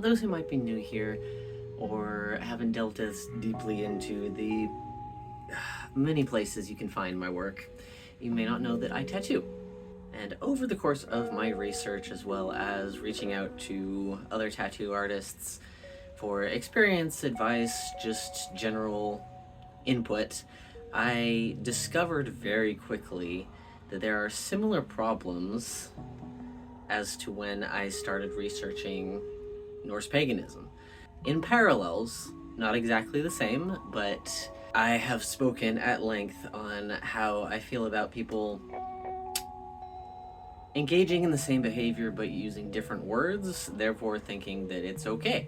For those who might be new here or haven't delved as deeply into the many places you can find my work, you may not know that I tattoo. And over the course of my research, as well as reaching out to other tattoo artists for experience, advice, just general input, I discovered very quickly that there are similar problems as to when I started researching Norse paganism. In parallels, not exactly the same, but I have spoken at length on how I feel about people engaging in the same behavior but using different words, therefore thinking that it's okay.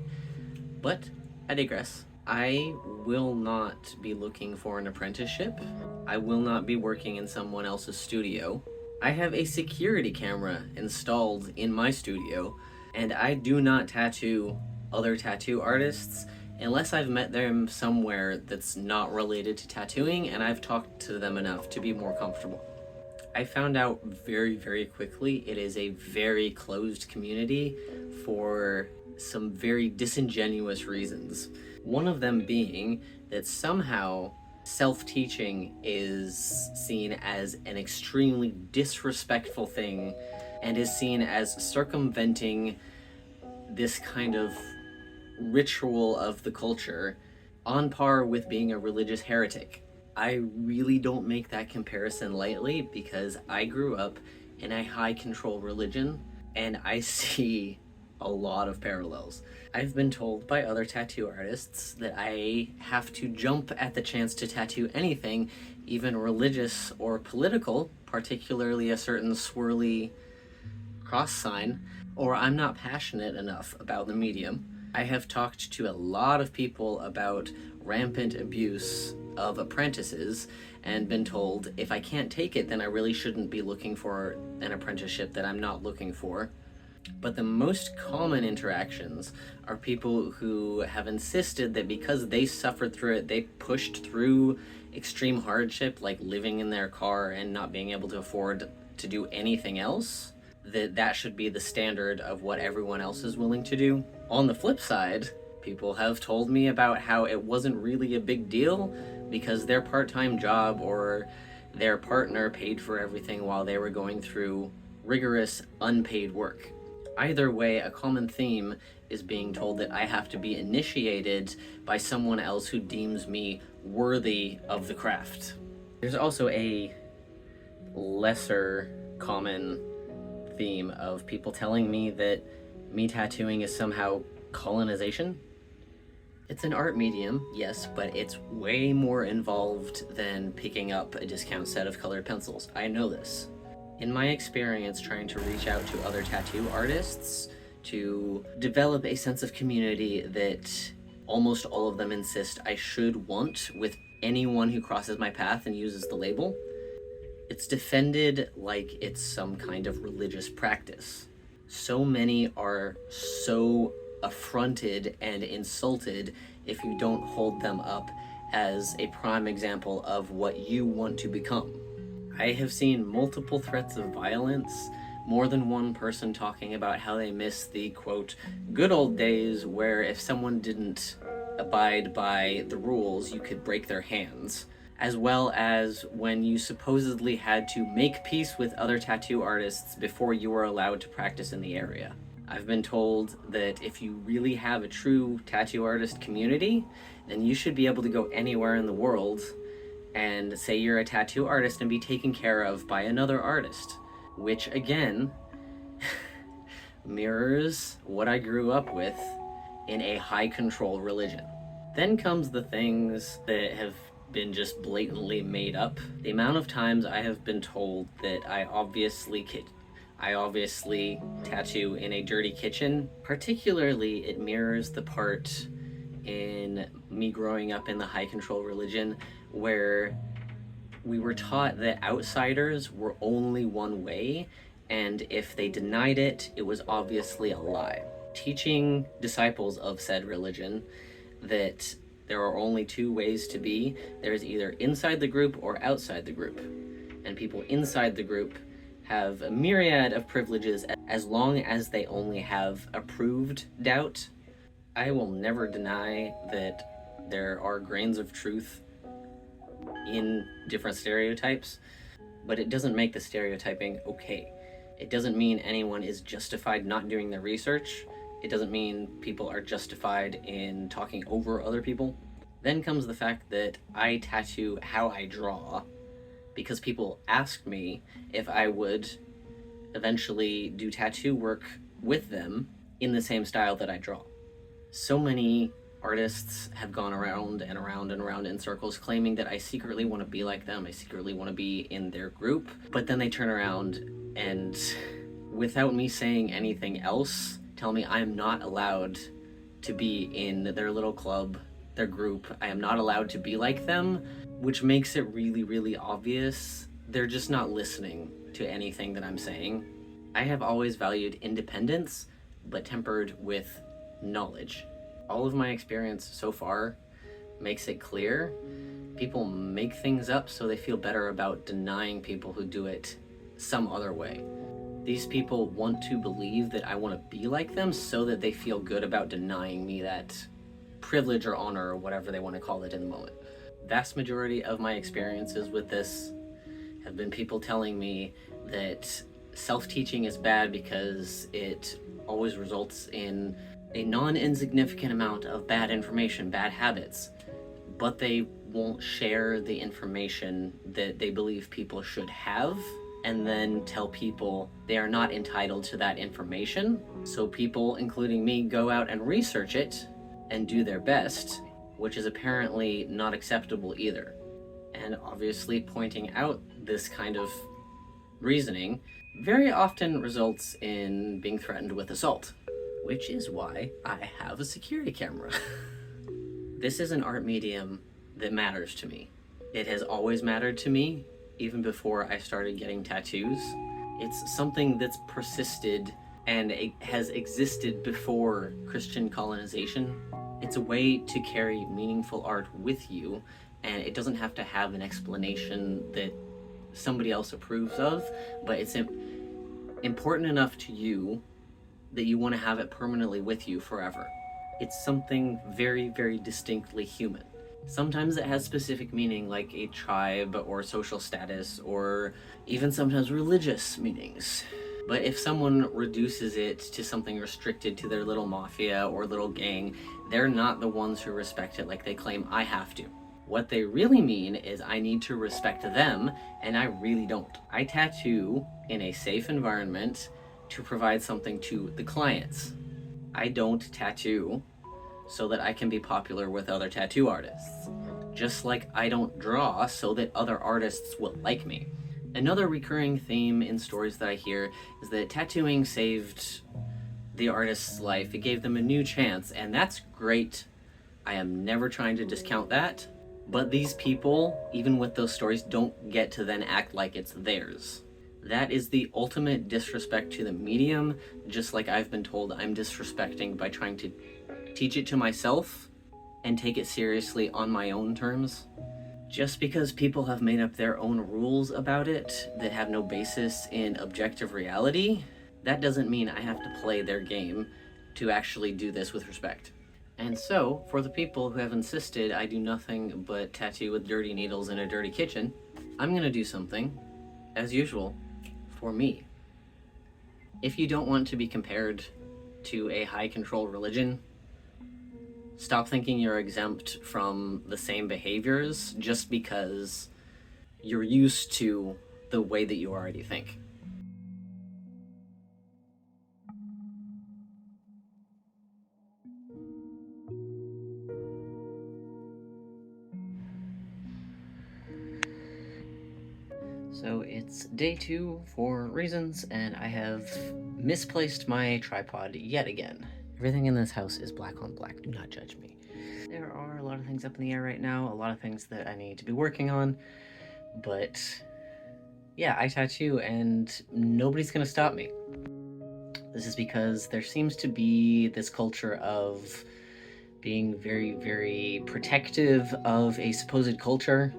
But I digress. I will not be looking for an apprenticeship. I will not be working in someone else's studio. I have a security camera installed in my studio, and I do not tattoo other tattoo artists unless I've met them somewhere that's not related to tattooing and I've talked to them enough to be more comfortable. I found out very, very quickly it is a very closed community for some very disingenuous reasons. One of them being that somehow self-teaching is seen as an extremely disrespectful thing and is seen as circumventing this kind of ritual of the culture on par with being a religious heretic. I really don't make that comparison lightly because I grew up in a high control religion and I see a lot of parallels. I've been told by other tattoo artists that I have to jump at the chance to tattoo anything, even religious or political, particularly a certain swirly cross sign, or I'm not passionate enough about the medium. I have talked to a lot of people about rampant abuse of apprentices and been told if I can't take it, then I really shouldn't be looking for an apprenticeship that I'm not looking for. But the most common interactions are people who have insisted that because they suffered through it, they pushed through extreme hardship, like living in their car and not being able to afford to do anything else, that should be the standard of what everyone else is willing to do. On the flip side, people have told me about how it wasn't really a big deal because their part-time job or their partner paid for everything while they were going through rigorous unpaid work. Either way, a common theme is being told that I have to be initiated by someone else who deems me worthy of the craft. There's also a lesser common theme of people telling me that me tattooing is somehow colonization. It's an art medium, yes, but it's way more involved than picking up a discount set of colored pencils. I know this. In my experience trying to reach out to other tattoo artists to develop a sense of community that almost all of them insist I should want with anyone who crosses my path and uses the label, it's defended like it's some kind of religious practice. So many are so affronted and insulted if you don't hold them up as a prime example of what you want to become. I have seen multiple threats of violence, more than one person talking about how they miss the, quote, good old days where if someone didn't abide by the rules, you could break their hands, as well as when you supposedly had to make peace with other tattoo artists before you were allowed to practice in the area. I've been told that if you really have a true tattoo artist community, then you should be able to go anywhere in the world and say you're a tattoo artist and be taken care of by another artist, which again mirrors what I grew up with in a high control religion. Then comes the things that have been just blatantly made up. The amount of times I have been told that I obviously tattoo in a dirty kitchen. Particularly, it mirrors the part in me growing up in the high control religion where we were taught that outsiders were only one way, and if they denied it, it was obviously a lie. Teaching disciples of said religion that there are only two ways to be. There is either inside the group or outside the group. And people inside the group have a myriad of privileges as long as they only have approved doubt I will never deny that there are grains of truth in different stereotypes, but it doesn't make the stereotyping okay. It doesn't mean anyone is justified not doing their research. It doesn't mean people are justified in talking over other people. Then comes the fact that I tattoo how I draw because people asked me if I would eventually do tattoo work with them in the same style that I draw. So many artists have gone around and around and around in circles claiming that I secretly want to be like them, I secretly want to be in their group, but then they turn around and, without me saying anything else, tell me I am not allowed to be in their little club, their group. I am not allowed to be like them, which makes it really, really obvious they're just not listening to anything that I'm saying. I have always valued independence, but tempered with knowledge. All of my experience so far makes it clear people make things up so they feel better about denying people who do it some other way. These people want to believe that I want to be like them so that they feel good about denying me that privilege or honor or whatever they want to call it in the moment. Vast majority of my experiences with this have been people telling me that self-teaching is bad because it always results in a non-insignificant amount of bad information, bad habits, but they won't share the information that they believe people should have, and then tell people they are not entitled to that information. So people, including me, go out and research it and do their best, which is apparently not acceptable either. And obviously pointing out this kind of reasoning very often results in being threatened with assault, which is why I have a security camera. This is an art medium that matters to me. It has always mattered to me, even before I started getting tattoos. It's something that's persisted and it has existed before Christian colonization. It's a way to carry meaningful art with you, and it doesn't have to have an explanation that somebody else approves of, but it's important enough to you that you want to have it permanently with you forever. It's something very, very distinctly human. Sometimes it has specific meaning, like a tribe or social status, or even sometimes religious meanings. But if someone reduces it to something restricted to their little mafia or little gang, they're not the ones who respect it like they claim I have to. What they really mean is I need to respect them, and I really don't. I tattoo in a safe environment to provide something to the clients. I don't tattoo so that I can be popular with other tattoo artists. Just like I don't draw so that other artists will like me. Another recurring theme in stories that I hear is that tattooing saved the artist's life. It gave them a new chance, and that's great. I am never trying to discount that. But these people, even with those stories, don't get to then act like it's theirs. That is the ultimate disrespect to the medium, just like I've been told I'm disrespecting by trying to teach it to myself and take it seriously on my own terms. Just because people have made up their own rules about it that have no basis in objective reality, that doesn't mean I have to play their game to actually do this with respect. And so, for the people who have insisted I do nothing but tattoo with dirty needles in a dirty kitchen, I'm gonna do something, as usual, for me. If you don't want to be compared to a high control religion, stop thinking you're exempt from the same behaviors just because you're used to the way that you already think. So it's day 2 for reasons, and I have misplaced my tripod yet again. Everything in this house is black on black, do not judge me. There are a lot of things up in the air right now, a lot of things that I need to be working on, but yeah, I tattoo and nobody's gonna stop me. This is because there seems to be this culture of being very, very protective of a supposed culture,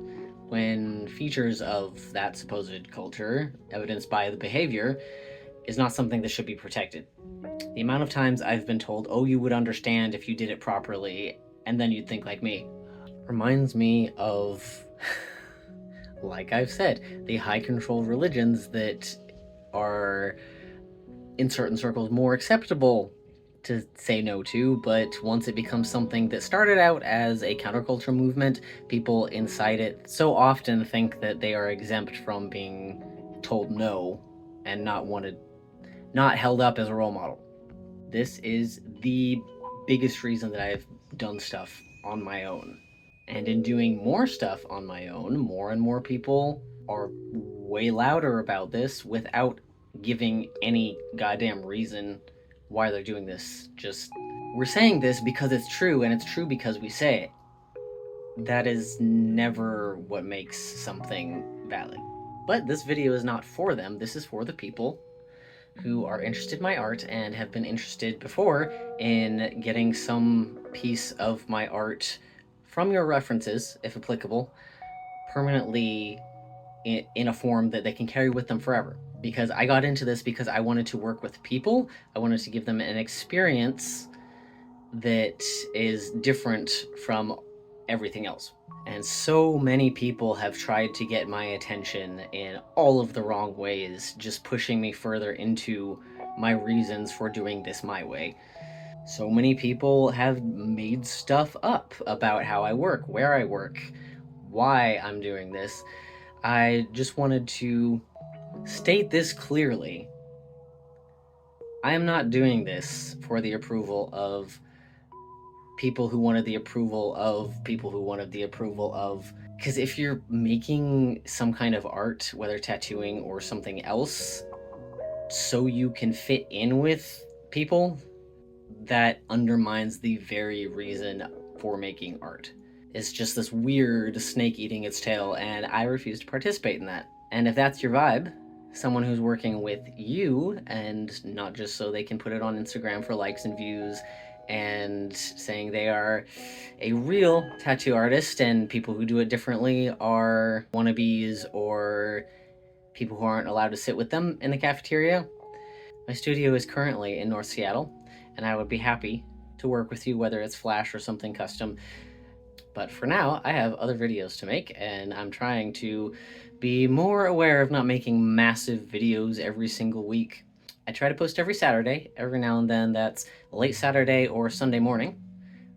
when features of that supposed culture, evidenced by the behavior, is not something that should be protected. The amount of times I've been told, oh, you would understand if you did it properly, and then you'd think like me, reminds me of, like I've said, the high control religions that are, in certain circles, more acceptable to say no to, but once it becomes something that started out as a counterculture movement, people inside it so often think that they are exempt from being told no and not held up as a role model. This is the biggest reason that I've done stuff on my own. And in doing more stuff on my own, more and more people are way louder about this without giving any goddamn reason why they're doing this. Just, we're saying this because it's true, and it's true because we say it. That is never what makes something valid. But this video is not for them. This is for the people who are interested in my art and have been interested before in getting some piece of my art from your references, if applicable, permanently in a form that they can carry with them forever. Because I got into this because I wanted to work with people. I wanted to give them an experience that is different from everything else. And so many people have tried to get my attention in all of the wrong ways, just pushing me further into my reasons for doing this my way. So many people have made stuff up about how I work, where I work, why I'm doing this. I just wanted to state this clearly. I am not doing this for the approval of people who wanted the approval of people who wanted the approval of. Because if you're making some kind of art, whether tattooing or something else, so you can fit in with people, that undermines the very reason for making art. It's just this weird snake eating its tail, and I refuse to participate in that. And if that's your vibe, someone who's working with you, and not just so they can put it on Instagram for likes and views, and saying they are a real tattoo artist and people who do it differently are wannabes or people who aren't allowed to sit with them in the cafeteria. My studio is currently in North Seattle, and I would be happy to work with you, whether it's Flash or something custom. But for now, I have other videos to make, and I'm trying to be more aware of not making massive videos every single week. I try to post every Saturday. Every now and then that's late Saturday or Sunday morning.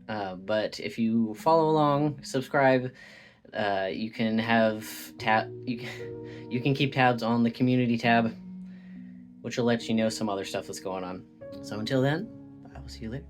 But if you follow along, subscribe, you can keep tabs on the community tab, which will let you know some other stuff that's going on. So until then, I will see you later.